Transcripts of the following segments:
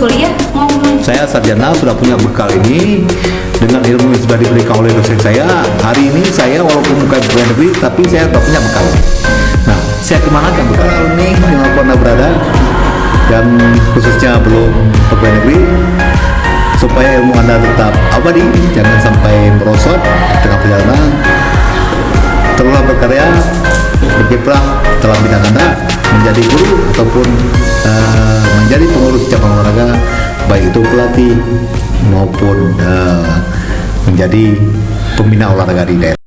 kuliah mau kemana? Saya sarjana sudah punya bekal ini dengan ilmu yang sudah diberikan oleh dosen saya. Hari ini saya walaupun bukan pegawai negeri, tapi saya sudah punya bekal. Nah, saya kemana kan bekal ini dimanapun Anda berada, dan khususnya belum pegawai negeri, supaya ilmu Anda tetap abadi, jangan sampai merosot di tengah perjalanan. Teruslah berkarya, berkiprah dalam bidang Anda, menjadi guru ataupun menjadi pengurus cabang olahraga, baik itu pelatih maupun menjadi pembina olahraga di daerah.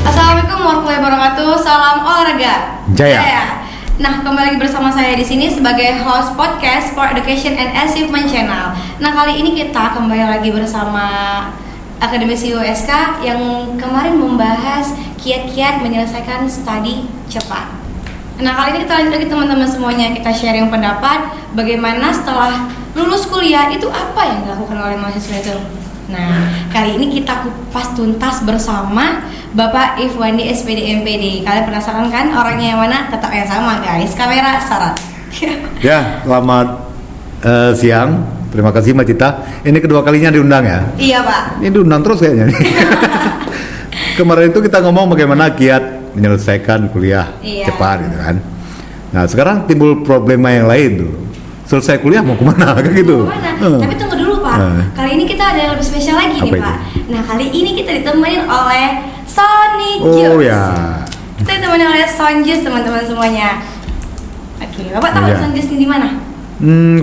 Assalamualaikum warahmatullahi wabarakatuh. Salam olahraga. Jaya. Nah, kembali lagi bersama saya di sini sebagai host podcast Sport Education and Achievement Channel. Nah, kali ini kita kembali lagi bersama akademisi USK yang kemarin membahas kiat-kiat menyelesaikan studi cepat. Nah, kali ini kita lanjut lagi teman-teman semuanya, kita sharing pendapat bagaimana setelah lulus kuliah itu apa yang dilakukan oleh mahasiswa itu. Nah, kali ini kita kupas tuntas bersama Bapak Ifwandi SPD MPD. Kalian penasaran kan orangnya yang mana? Tetap yang sama guys, kamera syarat. Ya, selamat siang. Terima kasih Mbak Cita. Ini kedua kalinya diundang ya? Iya Pak. Ini diundang terus kayaknya nih. Kemarin itu kita ngomong bagaimana kiat menyelesaikan kuliah cepat gitu kan. Nah sekarang timbul problema yang lain tuh. Selesai kuliah mau kemana kan gitu. Tapi tunggu dulu Pak. Kali ini kita ada yang lebih spesial lagi nih Pak. Nah kali ini kita ditemenin oleh Sony Juice. Oh ya. Kita ditemani oleh Sony Juice teman-teman semuanya. Oke, Bapak tahu Sony Juice ini di mana?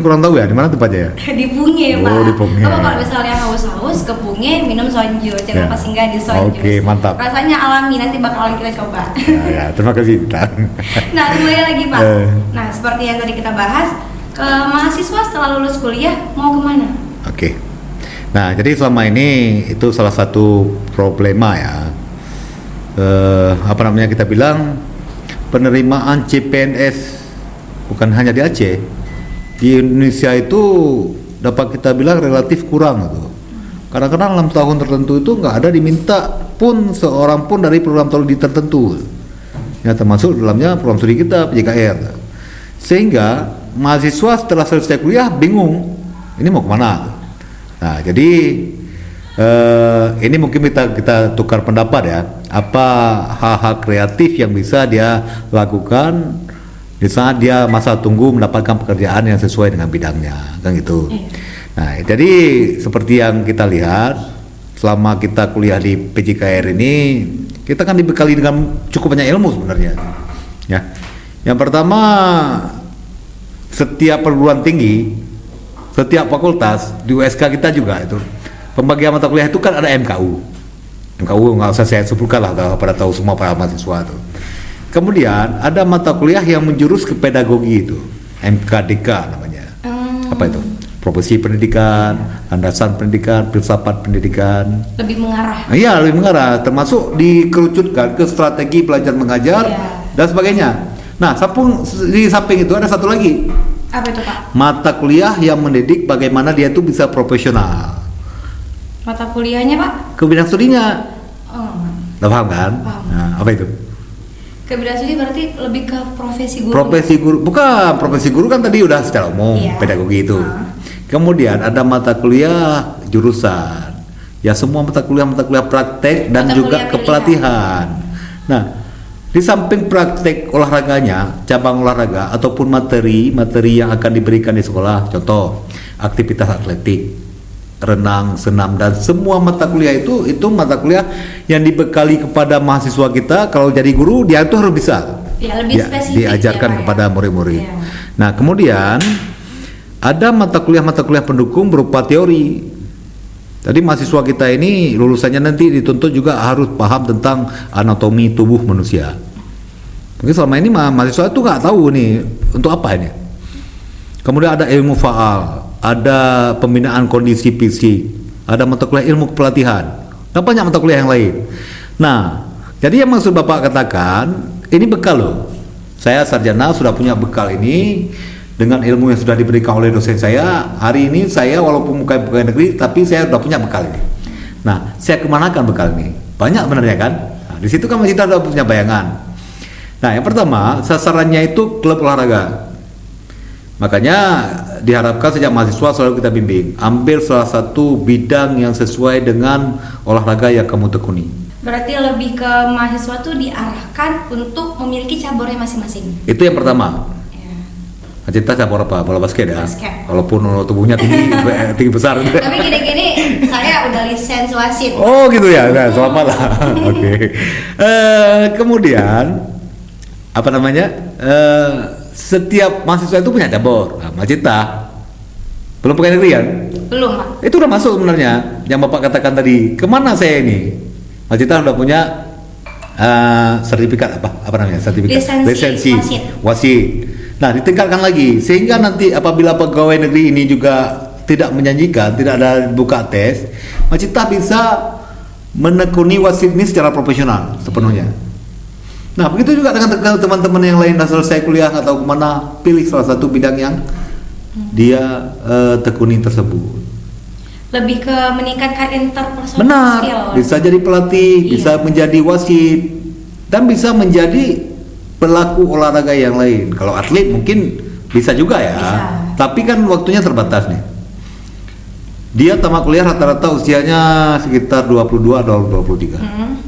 Kurang tahu ya, di mana tempatnya ya? Di Punge, Pak. Oh, di Punge. Bapak kalau misalnya haus-haus ke Punge minum Sony Juice, jangan lupa singgah di Sony Juice. Oke, mantap. Rasanya alami, nanti bakalan kita coba. Ya, terima kasih. Nah, kembali lagi Pak. Nah, seperti yang tadi kita bahas, mahasiswa setelah lulus kuliah mau kemana? Oke. Nah, jadi selama ini itu salah satu problema ya. Kita bilang penerimaan CPNS bukan hanya di Aceh. Di Indonesia itu dapat kita bilang relatif kurang gitu. Kadang-kadang dalam tahun tertentu itu nggak ada diminta pun seorang pun dari program studi tertentu. Ya termasuk dalamnya program studi kita PJKR. Sehingga mahasiswa setelah selesai kuliah bingung ini mau kemana. Nah jadi ini mungkin kita tukar pendapat ya. Apa hal-hal kreatif yang bisa dia lakukan di saat dia masa tunggu mendapatkan pekerjaan yang sesuai dengan bidangnya, kan gitu. Nah, jadi seperti yang kita lihat selama kita kuliah di PJKR ini, kita kan dibekali dengan cukup banyak ilmu sebenarnya. Ya, yang pertama setiap perguruan tinggi, setiap fakultas di USK kita juga itu pembagian mata kuliah itu kan ada MKU. MKU nggak usah saya sebutkan lah, pada tahu semua para mahasiswa itu. Kemudian ada mata kuliah yang menjurus ke pedagogi itu, MKDK namanya. Apa itu? Profesi pendidikan, landasan pendidikan, filsafat pendidikan. Lebih mengarah. Iya, lebih mengarah, termasuk dikerucutkan ke strategi belajar mengajar dan sebagainya. Nah, di samping itu ada satu lagi. Apa itu Pak? Mata kuliah yang mendidik bagaimana dia itu bisa profesional. Mata kuliahnya Pak? Ke bidang studinya. Paham kan? Paham. Nah, apa itu? Ke bidang studi berarti lebih ke profesi guru. Profesi guru, bukan profesi guru kan tadi udah secara umum pedagogi itu. Kemudian ada mata kuliah jurusan, ya semua mata kuliah praktek dan mata juga kepelatihan. Nah, di samping praktek olahraganya, cabang olahraga ataupun materi yang akan diberikan di sekolah, contoh aktivitas atletik, renang, senam dan semua mata kuliah itu mata kuliah yang dibekali kepada mahasiswa kita. Kalau jadi guru dia itu harus bisa lebih spesifik diajarkan kepada murid-murid. Nah kemudian ada mata kuliah pendukung berupa teori. Jadi mahasiswa kita ini lulusannya nanti dituntut juga harus paham tentang anatomi tubuh manusia. Mungkin selama ini mahasiswa itu nggak tahu nih untuk apa ini. Kemudian ada ilmu faal, ada pembinaan kondisi fisik, ada mata kuliah ilmu kepelatihan, dan banyak mata kuliah yang lain. Nah, jadi yang maksud Bapak katakan, ini bekal loh. Saya sarjana sudah punya bekal ini dengan ilmu yang sudah diberikan oleh dosen saya. Hari ini saya walaupun bukan pegawai negeri, tapi saya sudah punya bekal ini. Nah, saya kemanakan bekal ini? Banyak sebenarnya kan? di situ kan kita udah punya bayangan. Nah, yang pertama sasarannya itu klub olahraga. Makanya diharapkan sejak mahasiswa selalu kita bimbing, ambil salah satu bidang yang sesuai dengan olahraga yang kamu tekuni. Berarti lebih ke mahasiswa tuh diarahkan untuk memiliki cabornya masing-masing. Itu yang pertama. Ya. Cita cabur apa? Bola basket ya. Basket. Walaupun tubuhnya tinggi tinggi besar. Tapi gini-gini saya udah lisens wasit. Oh gitu ya. Nah, selamat lah. Oke. Kemudian apa namanya? Setiap mahasiswa itu punya cabur. Nah, Macita belum pegawai negeri kan? Belum, Pak. Itu udah masuk sebenarnya. Yang Bapak katakan tadi. Kemana saya ini? Macita udah punya sertifikat apa namanya? Sertifikat lisensi wasit. Nah, ditingkatkan lagi sehingga nanti apabila pegawai negeri ini juga tidak menjanjikan, tidak ada buka tes, Macita bisa menekuni wasit ini secara profesional sepenuhnya. Nah, begitu juga dengan teman-teman yang lain dah selesai kuliah atau kemana, pilih salah satu bidang yang dia tekuni tersebut. Lebih ke meningkatkan interpersonal Benar, skill. bisa jadi pelatih, bisa menjadi wasit, dan bisa menjadi pelaku olahraga yang lain. Kalau atlet mungkin bisa juga ya, Bisa. tapi kan waktunya terbatas nih. Dia tamat kuliah rata-rata usianya sekitar 22 atau 23.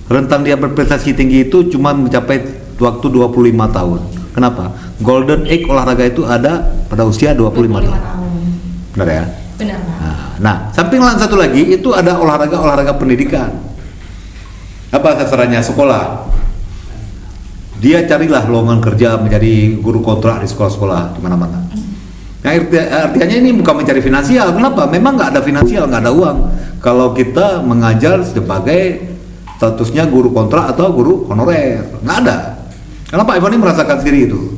Rentang dia berprestasi tinggi itu cuma mencapai waktu 25 tahun. Kenapa? Golden age olahraga itu ada pada usia 25 tahun. Benar ya? Benar, Pak. Nah, samping satu lagi itu ada olahraga pendidikan. Apa sasarannya? Sekolah. Dia carilah lowongan kerja menjadi guru kontrak di sekolah-sekolah di mana-mana. Nah, artinya ini bukan mencari finansial. Kenapa? Memang nggak ada finansial, nggak ada uang. Kalau kita mengajar sebagai statusnya guru kontrak atau guru honorer, nggak ada. Karena Pak Ivan ini merasakan sendiri itu.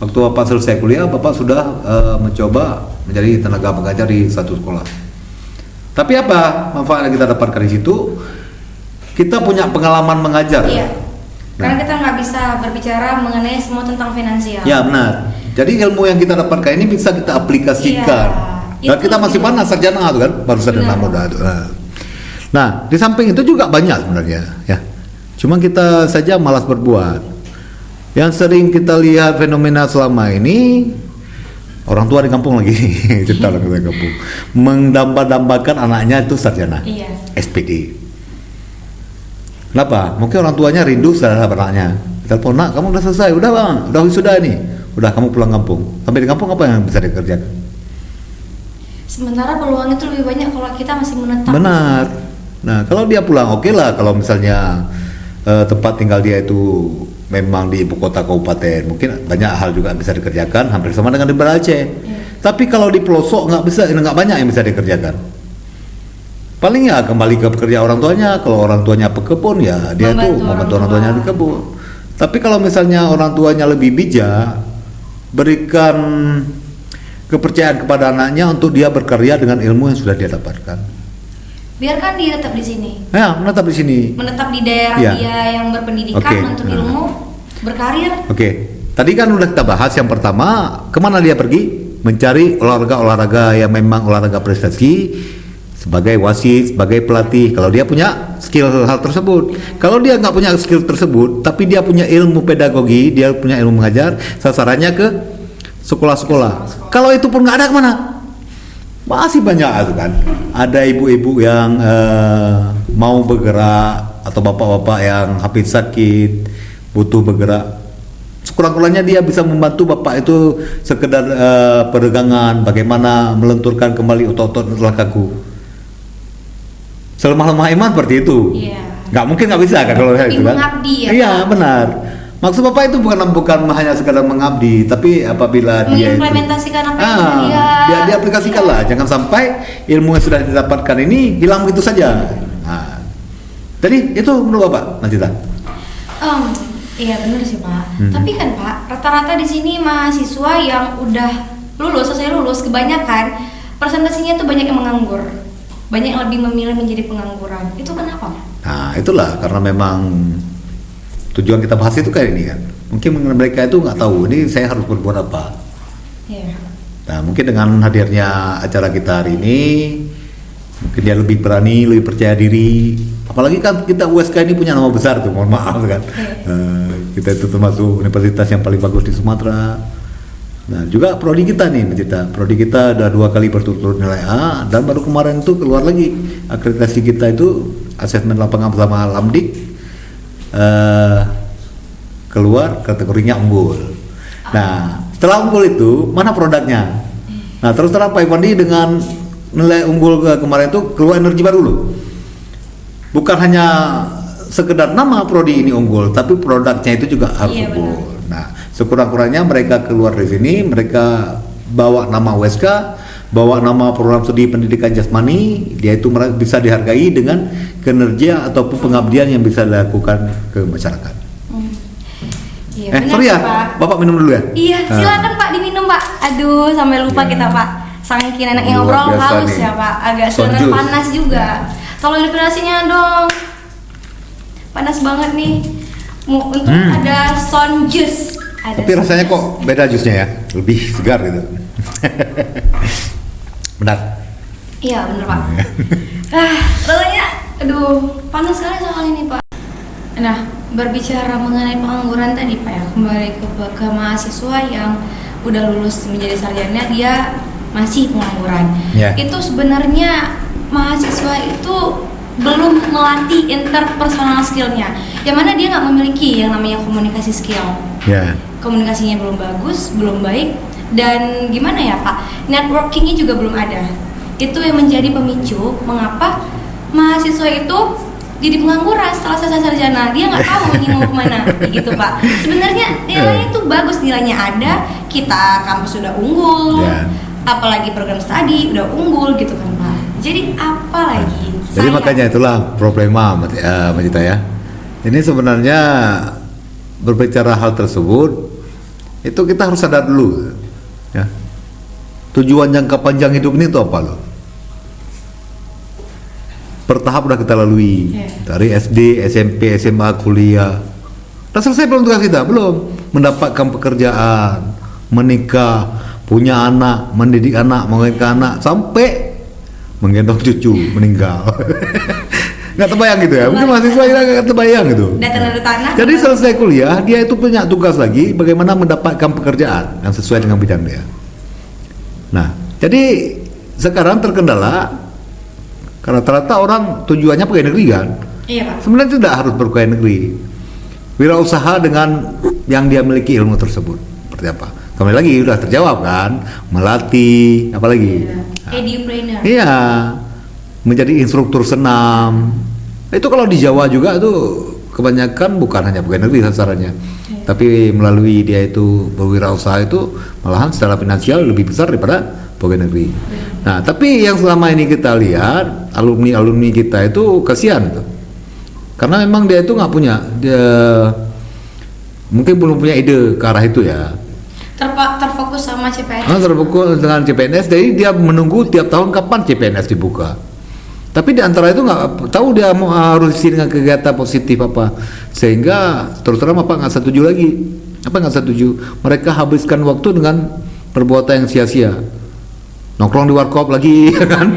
Waktu Bapak selesai kuliah, Bapak sudah mencoba menjadi tenaga pengajar di satu sekolah. Tapi apa manfaat yang kita dapatkan di situ? Kita punya pengalaman mengajar. Iya. Nah. Karena kita nggak bisa berbicara mengenai semua tentang finansial. Ya benar. Jadi ilmu yang kita dapatkan ini bisa kita aplikasikan. Iya, Dan kita masih panas sarjana tuh kan, baru sarjana muda itu. Nah, di samping itu juga banyak sebenarnya, ya. Cuma kita saja malas berbuat. Yang sering kita lihat fenomena selama ini, orang tua di kampung lagi cerita orang tua di kampung mendamba-dambakan anaknya itu sarjana, Iya. SPD. Kenapa? Mungkin orang tuanya rindu terhadap anaknya. Telepon, nak, kamu udah selesai, udah bang, udah wisuda nih, udah kamu pulang kampung. Sampai di kampung apa yang bisa dikerjakan? Sementara peluang itu lebih banyak kalau kita masih menetap. Benar. Nah, kalau dia pulang oke lah. Kalau misalnya tempat tinggal dia itu memang di ibu kota kabupaten, mungkin banyak hal juga bisa dikerjakan, hampir sama dengan di Aceh. Iya. Tapi kalau di pelosok nggak banyak yang bisa dikerjakan. Paling ya kembali ke pekerja orang tuanya. Kalau orang tuanya pekebun ya dia tuh membantu orang tuanya di kebun. Tapi kalau misalnya orang tuanya lebih bijak, berikan kepercayaan kepada anaknya untuk dia berkarya dengan ilmu yang sudah dia dapatkan. Biarkan dia tetap di sini. Ya, menetap di sini. Menetap di daerah Iya. dia yang berpendidikan Oke. untuk ilmu, berkarir. Oke, tadi kan udah kita bahas yang pertama, kemana dia pergi? Mencari olahraga yang memang olahraga prestasi, sebagai wasit, sebagai pelatih. Kalau dia punya skill hal tersebut, kalau dia nggak punya skill tersebut, tapi dia punya ilmu pedagogi, dia punya ilmu mengajar, sasarannya ke sekolah-sekolah. Kalau itu pun nggak ada, kemana? Masih banyak itu kan. Ada ibu-ibu yang mau bergerak atau bapak-bapak yang habis sakit butuh bergerak. Sekurang-kurangnya dia bisa membantu bapak itu sekedar peregangan, bagaimana melenturkan kembali otot-otot tulang kaku. Selemah-lemah iman seperti itu. Iya. Nggak mungkin nggak bisa kan kalau Lebih itu kan. mengabdi ya, Iya Pak. benar. Maksud bapak itu bukan hanya sekadar mengabdi, tapi apabila dia itu Mengimplementasikan apa yang sudah dia aplikasikan lah, jangan sampai ilmu yang sudah didapatkan ini hilang begitu saja. Nah, jadi itu menurut bapak, Najita? Iya benar sih Pak. Tapi kan Pak, rata-rata di sini mahasiswa yang udah selesai lulus, kebanyakan presentasinya tuh banyak yang menganggur, banyak yang lebih memilih menjadi pengangguran. Itu kenapa? Nah, itulah karena memang tujuan kita bahas itu kayak ini kan. Mungkin mereka itu nggak tahu ini saya harus berbuat apa. Iya. Nah, mungkin dengan hadirnya acara kita hari ini, mungkin dia lebih berani, lebih percaya diri Apalagi kan kita USK ini punya nama besar tuh, mohon maaf kan. Kita itu termasuk universitas yang paling bagus di Sumatera. Nah juga prodi kita nih, prodi kita udah 2 kali berturut-turut nilai A, dan baru kemarin tuh keluar lagi akreditasi kita itu asesmen lapangan bersama Lamdik, keluar kategorinya unggul. Nah setelah unggul itu mana produknya? Nah terus terang Pak Ivandi dengan nilai unggul kemarin itu keluar energi baru loh. Bukan hanya sekedar nama prodi ini unggul, tapi produknya itu juga harus unggul. Nah, sekurang-kurangnya mereka keluar dari sini, mereka bawa nama USK, bawa nama program studi pendidikan jasmani, dia itu bisa dihargai dengan kinerja ataupun pengabdian yang bisa dilakukan ke masyarakat. Iya, benar, sorry ya, Pak. Bapak minum dulu ya? Iya, silakan Pak diminum Pak. Aduh, sampai lupa kita Pak. Saking enak ngobrol haus ya Pak, agak sebenarnya panas juga. Tolong definisinya dong. Panas banget nih. Untuk ada sound juice. Tapi rasanya kok beda jusnya ya, lebih segar gitu. Benar. Iya benar Pak. Rasanya, aduh, panas sekali soal ini Pak. Nah, berbicara mengenai pengangguran tadi Pak ya, kembali ke mahasiswa yang udah lulus menjadi sarjana, dia masih pengangguran. Itu sebenarnya mahasiswa itu belum melatih interpersonal skillnya, yang mana dia nggak memiliki yang namanya komunikasi skill. Komunikasinya belum bagus, belum baik, dan gimana ya Pak, networkingnya juga belum ada. Itu yang menjadi pemicu mengapa mahasiswa itu jadi pengangguran setelah selesai sarjana. Dia nggak tahu ini mau kemana, gitu Pak. Sebenarnya nilainya itu bagus, nilainya ada, kita kampus sudah unggul, apalagi program studi udah unggul gitu kan Pak. Jadi apa lagi? Jadi makanya itulah problema Mbak Cita ya. Ini sebenarnya berbicara hal tersebut, itu kita harus sadar dulu ya. Tujuan jangka panjang hidup ini itu apa loh? Bertahap udah kita lalui, dari SD, SMP, SMA, kuliah. Udah selesai belum tugas kita? Belum. Mendapatkan pekerjaan, menikah, punya anak, mendidik anak, mengawinkan anak, sampai menggendong cucu meninggal. Nggak terbayang gitu ya, mungkin mahasiswa kita nggak terbayang gitu. Jadi selesai kuliah, dia itu punya tugas lagi bagaimana mendapatkan pekerjaan yang sesuai dengan bidang dia. Nah, jadi sekarang terkendala karena rata-rata orang tujuannya pegawai negeri kan. Iya Pak. Sebenarnya tidak harus berpegawai negeri. Wirausaha dengan yang dia miliki ilmu tersebut. Seperti apa? Kembali lagi udah terjawab kan, melatih, apalagi? Edupreneur. Iya, menjadi instruktur senam. Itu kalau di Jawa juga tuh kebanyakan bukan hanya pegawai negeri sasarannya, tapi melalui dia itu berwirausaha itu malahan secara finansial lebih besar daripada pegawai negeri. Nah, tapi yang selama ini kita lihat alumni kita itu kasihan tuh, karena memang dia itu nggak punya, dia mungkin belum punya ide ke arah itu ya. Terfokus sama CPNS. Terfokus dengan CPNS, jadi dia menunggu tiap tahun kapan CPNS dibuka. Tapi di antara itu nggak tahu dia mau harus isi dengan kegiatan positif apa, sehingga terus terang apa nggak setuju lagi. Apa nggak setuju? Mereka habiskan waktu dengan perbuatan yang sia-sia. Nongkrong di warkop lagi, kan?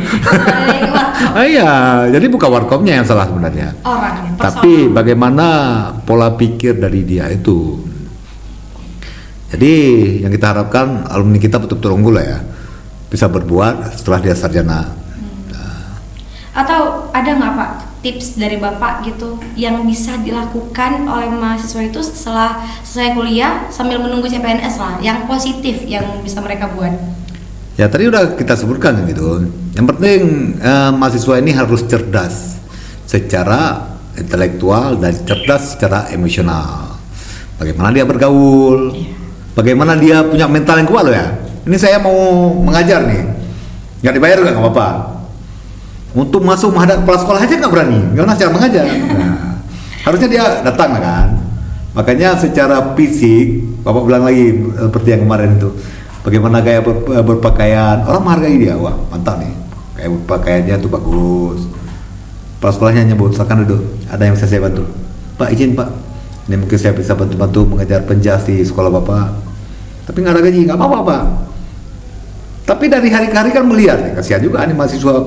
Iya, jadi bukan warkopnya yang salah sebenarnya. Orangnya. Tapi bagaimana pola pikir dari dia itu. Jadi yang kita harapkan alumni kita betul-betul unggul lah ya, bisa berbuat setelah dia sarjana. Atau ada nggak Pak tips dari Bapak gitu yang bisa dilakukan oleh mahasiswa itu setelah selesai kuliah sambil menunggu CPNS lah, yang positif yang bisa mereka buat? Ya tadi udah kita sebutkan gitu. Yang penting mahasiswa ini harus cerdas secara intelektual dan cerdas secara emosional. Bagaimana dia bergaul, bagaimana dia punya mental yang kuat loh ya. Ini saya mau mengajar nih, nggak dibayar juga nggak apa-apa. Untuk masuk menghadap kepala sekolah aja nggak berani, karena cara mengajar. Nah, harusnya dia datang kan. Makanya secara fisik, Bapak bilang lagi seperti yang kemarin itu, bagaimana gaya berpakaian, orang menghargai dia. Wah mantap nih, kayak berpakaiannya tuh bagus. Kepala sekolahnya nyebut, silakan duduk, ada yang bisa saya bantu? Pak izin Pak, ini mungkin saya bisa bantu mengajar penjas di sekolah Bapak, tapi nggak ada gaji. Nggak apa-apa Pak, tapi dari hari ke hari kan melihat, kasihan juga nih mahasiswa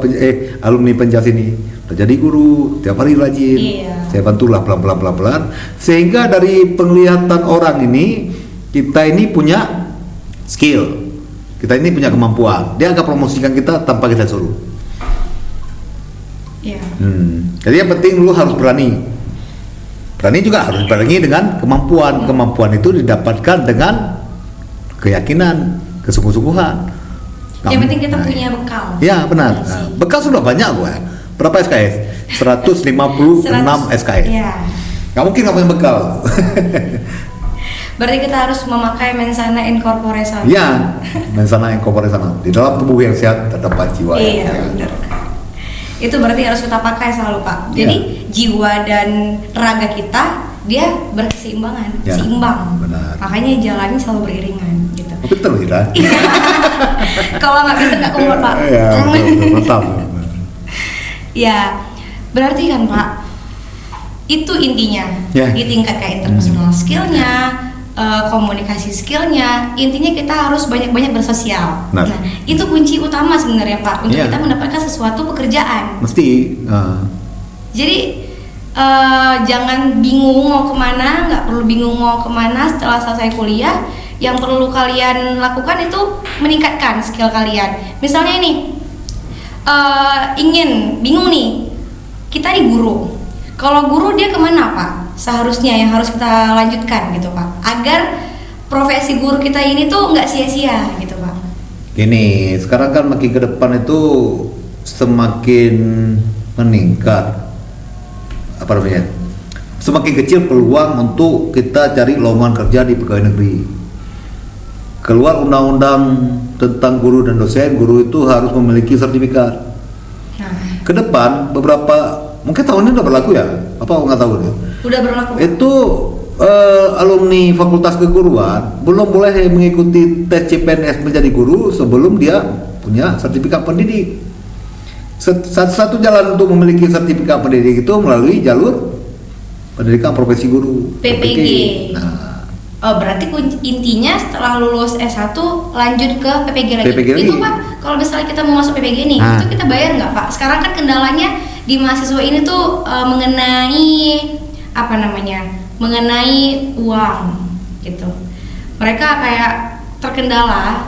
alumni penjas ini udah jadi guru, tiap hari rajin. Iya. Saya bantulah pelan-pelan sehingga dari penglihatan orang ini kita ini punya skill, kita ini punya kemampuan. Dia akan promosikan kita tanpa kita suruh. Iya. Jadi yang penting lu harus berani. Berani juga harus berani dengan kemampuan. Kemampuan itu didapatkan dengan keyakinan, kesungguh-sungguhan. Yang penting kita punya bekal. Ya benar. Nah, bekal sudah banyak gue. Berapa SKS? 156 SKS. Iya. Gak mungkin gak punya bekal. Berarti kita harus memakai mensana in corpore sano. Iya, mensana in corpore sano. Di dalam tubuh yang sehat terdapat jiwa Iya, yang benar. Itu berarti harus kita pakai selalu, Pak. Jadi jiwa dan raga kita dia berkeseimbangan, Ya, seimbang. benar. Makanya jalannya selalu beriringan gitu. Pinter kita. Kalau nggak pinter nggak kuat, Pak. Ya, betul, mantap. Ya, berarti kan Pak, itu intinya Ya. ditingkatkan interpersonal skillnya, komunikasi skillnya. Intinya kita harus banyak-banyak bersosial. Nah. Nah, itu kunci utama sebenarnya Pak untuk Ya. kita mendapatkan sesuatu pekerjaan. Mesti. Jadi jangan bingung mau kemana, nggak perlu bingung mau kemana setelah selesai kuliah. Yang perlu kalian lakukan itu meningkatkan skill kalian. Misalnya ini bingung nih, kita di guru. Kalau guru dia kemana Pak? Seharusnya yang harus kita lanjutkan gitu Pak, agar profesi guru kita ini tuh nggak sia-sia gitu Pak. Gini, sekarang kan makin ke depan itu semakin meningkat, apa namanya? Semakin kecil peluang untuk kita cari lowongan kerja di pegawai negeri. Keluar undang-undang tentang guru dan dosen, guru itu harus memiliki sertifikat. Nah, Ke depan beberapa, mungkin tahun ini udah berlaku ya? Apa nggak tahu deh. udah berlaku. Itu alumni Fakultas Keguruan belum boleh mengikuti tes CPNS menjadi guru sebelum dia punya sertifikat pendidik. Satu jalan untuk memiliki sertifikat pendidik itu melalui jalur pendidikan profesi guru PPG. Nah, Oh, berarti intinya setelah lulus S1 lanjut ke PPG lagi. PPG lagi. Itu Pak, kalau misalnya kita mau masuk PPG nih, Ah. itu kita bayar nggak Pak? Sekarang kan kendalanya di mahasiswa ini tuh mengenai apa namanya? Mengenai uang gitu. Mereka kayak terkendala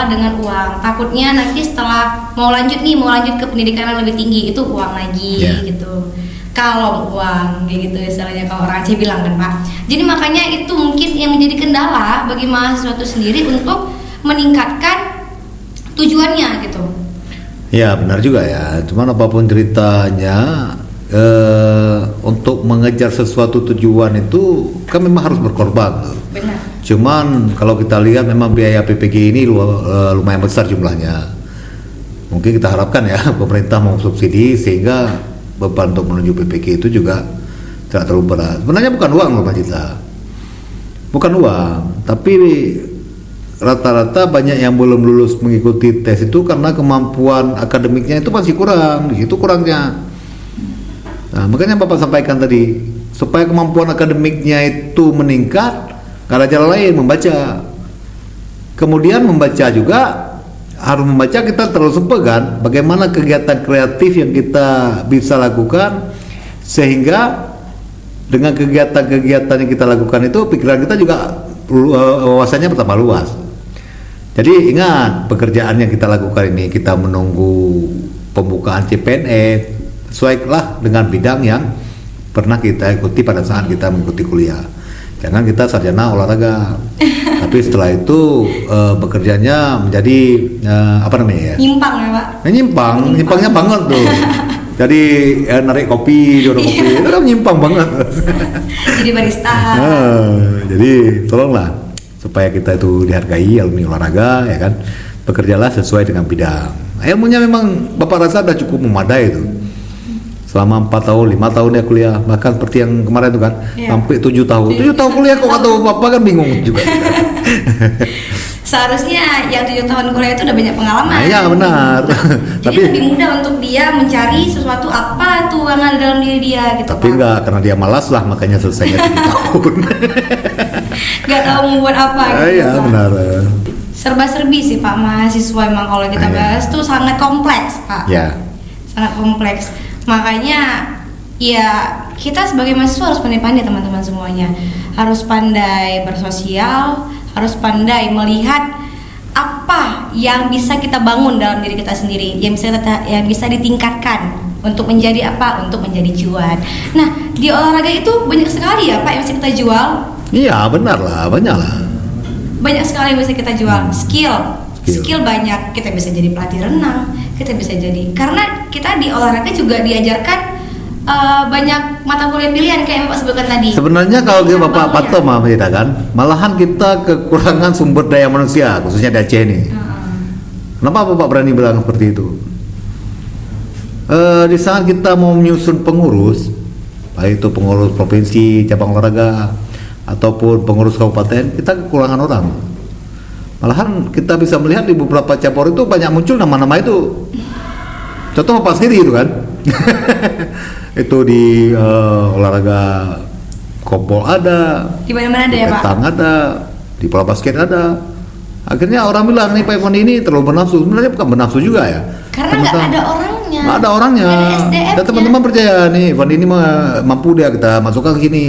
dengan uang. Takutnya nanti setelah mau lanjut ke pendidikan yang lebih tinggi itu uang lagi gitu. Kalau uang kayak gitu istilahnya kalau orang Aceh bilang kan Pak. Jadi makanya itu mungkin yang menjadi kendala bagi mahasiswa itu sendiri untuk meningkatkan tujuannya gitu. ya benar juga ya. Cuman apapun ceritanya, untuk mengejar sesuatu tujuan itu kan memang harus berkorban. Benar. Cuman kalau kita lihat memang biaya PPG ini lumayan besar jumlahnya. Mungkin kita harapkan ya pemerintah mau subsidi sehingga beban untuk menuju PPG itu juga tidak terlalu berat. Sebenarnya bukan uang loh Pak Cita, bukan uang, tapi rata-rata banyak yang belum lulus mengikuti tes itu karena kemampuan akademiknya itu masih kurang, di situ kurangnya. Nah, makanya Bapak sampaikan tadi, supaya kemampuan akademiknya itu meningkat, gak ada jalan lain, membaca. Kemudian membaca juga harus membaca, kita terus sepegan bagaimana kegiatan kreatif yang kita bisa lakukan sehingga dengan kegiatan-kegiatan yang kita lakukan itu pikiran kita juga wawasannya bertambah luas. Jadi ingat, pekerjaan yang kita lakukan ini kita menunggu pembukaan CPNS, sesuailah dengan bidang yang pernah kita ikuti pada saat kita mengikuti kuliah. Jangan kita sarjana olahraga, tapi setelah itu bekerjanya menjadi apa namanya ya? Nyimpang ya Pak. Nyimpangnya banget tuh. Jadi narik kopi, jual kopi, itu kan nyimpang banget. Jadi barista. Jadi tolonglah supaya kita itu dihargai alumni olahraga ya kan. Bekerjalah sesuai dengan bidang. Ilmunya memang Bapak rasa sudah cukup memadai itu. Selama 4 tahun, 5 tahun ya kuliah, bahkan seperti yang kemarin itu kan, sampai 7 tahun. 7 tahun kuliah kok nggak tahu apa-apa kan bingung juga. Seharusnya yang 7 tahun kuliah itu udah banyak pengalaman. Nah, iya benar. Jadi lebih mudah untuk dia mencari sesuatu apa tuh yang ada dalam diri dia gitu. Tapi enggak, karena dia malas lah makanya selesainya 7 tahun. Gak tahu membuat apa gitu. Iya Pak. benar. Serba-serbi sih Pak, mahasiswa emang kalau kita bahas tuh sangat kompleks Pak. Ya. Sangat kompleks. Makanya ya kita sebagai mahasiswa harus pandai-pandai teman-teman semuanya. Harus pandai bersosial, harus pandai melihat apa yang bisa kita bangun dalam diri kita sendiri, yang bisa ditingkatkan untuk menjadi apa? Untuk menjadi cuan. Nah, di olahraga itu banyak sekali ya Pak yang bisa kita jual. Iya, benar lah, banyak lah. Banyak sekali yang bisa kita jual. Skill banyak. Kita bisa jadi pelatih renang, kita bisa jadi, karena kita di olahraga juga diajarkan banyak mata kuliah pilihan kayak yang Bapak sebutkan tadi. Sebenarnya kalau Bapak Pato menceritakan, malahan kita kekurangan sumber daya manusia, khususnya di Aceh ini. Kenapa Bapak berani bilang seperti itu? Di saat kita mau menyusun pengurus, baik itu pengurus provinsi, cabang olahraga, ataupun pengurus kabupaten, kita kekurangan orang. Malahan kita bisa melihat di beberapa cabur itu banyak muncul nama-nama itu. Contoh Bapak sendiri itu kan. Itu di olahraga kopol ada, di mana-mana ada ya Pak. Petang ada, di bola basket ada. Akhirnya orang bilang nih Pak Ivan ini terlalu bernafsu. Sebenarnya bukan bernafsu juga ya. Karena nggak ada orangnya. Nggak ada orangnya. Nggak ada SDM-nya. Dan teman-teman percaya nih Ivan ini mampu dia kita masukkan ke sini.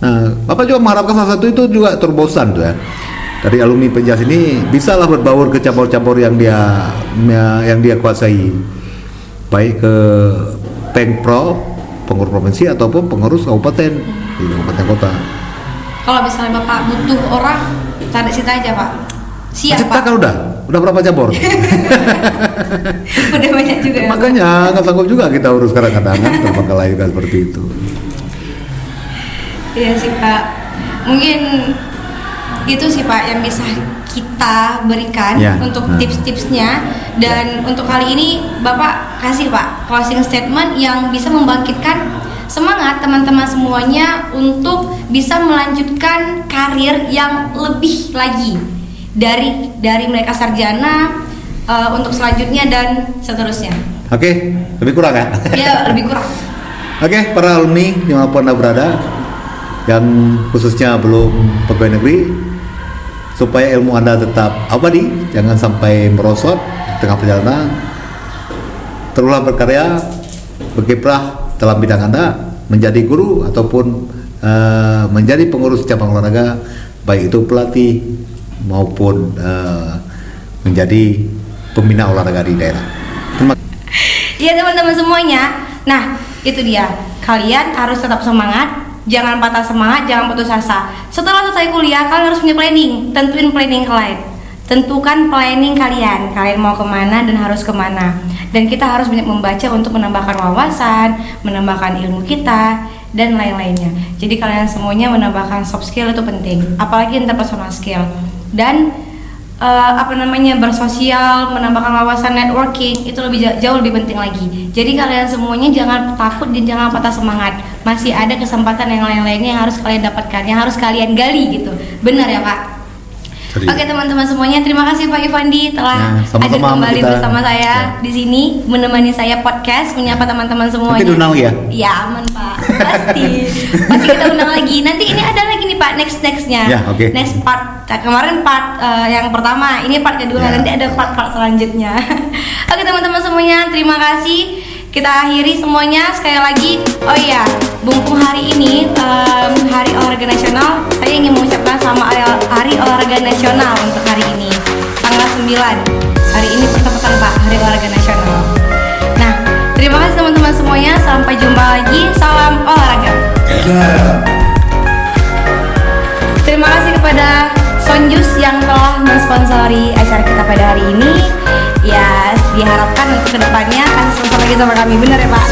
Nah, Bapak juga mengharapkan salah satu itu juga terbosan tuh ya. Dari alumni Penjas ini bisalah berbaur ke cabur-cabur yang dia kuasai, baik ke Pengpro, pengurus provinsi ataupun pengurus kabupaten di kabupaten kota. Kalau misalnya Bapak butuh orang, tanda sita aja Pak. Siap Cipta Pak. kan udah berapa cabur? Udah banyak juga ya, Makanya nggak sanggup juga kita urus kadang-kadang kan terbengkalai juga seperti itu. Iya sih Pak. Mungkin itu sih Pak yang bisa kita berikan Ya, untuk nah. tips-tipsnya. Dan untuk kali ini Bapak kasih Pak closing statement yang bisa membangkitkan semangat teman-teman semuanya untuk bisa melanjutkan karir yang lebih lagi dari mereka sarjana untuk selanjutnya dan seterusnya. Oke, lebih kurang ya? Ya lebih kurang. Oke, para alumni dimanapun Anda berada, yang khususnya belum pegawai negeri, supaya ilmu Anda tetap abadi, jangan sampai merosot di tengah perjalanan. Teruslah berkarya, berkiprah dalam bidang Anda, menjadi guru ataupun menjadi pengurus cabang olahraga, baik itu pelatih maupun menjadi pembina olahraga di daerah. Iya teman-teman semuanya. Nah itu dia, kalian harus tetap semangat. Jangan patah semangat, jangan putus asa. Setelah selesai kuliah, kalian harus punya planning. Tentuin planning kalian. Tentukan planning kalian. Kalian mau kemana dan harus kemana. Dan kita harus banyak membaca untuk menambahkan wawasan, menambahkan ilmu kita, dan lain-lainnya. Jadi kalian semuanya menambahkan soft skill itu penting. Apalagi interpersonal skill. Dan bersosial, menambahkan wawasan networking itu jauh lebih penting lagi. Jadi kalian semuanya jangan takut dan jangan patah semangat. Masih ada kesempatan yang lain-lainnya yang harus kalian dapatkan, yang harus kalian gali gitu. Benar ya Pak? Serius. Oke teman-teman semuanya, terima kasih Pak Ivandi telah hadir sama-sama kembali kita. bersama saya di sini, menemani saya podcast, menyapa teman-teman semuanya. Nanti diundang lagi ya? Iya aman Pak, pasti kita undang lagi. Nanti ini ada lagi nih Pak, nextnya. Ya, oke. Next part. Kemarin part yang pertama, ini part kedua. Ya. Nanti ada part selanjutnya. Oke teman-teman semuanya, terima kasih. Kita akhiri semuanya sekali lagi. Oh iya, mumpung hari ini Hari Olahraga Nasional, saya ingin mengucapkan selamat Hari Olahraga Nasional untuk hari ini, tanggal 9. Hari ini pertempatan Pak, Hari Olahraga Nasional. Nah, terima kasih teman-teman semuanya. Sampai jumpa lagi. Salam olahraga. Terima kasih kepada Sonjus yang telah mensponsori acara kita pada hari ini. Ya, diharapkan untuk kedepannya akan sponsor lagi sama kami, benar ya Pak?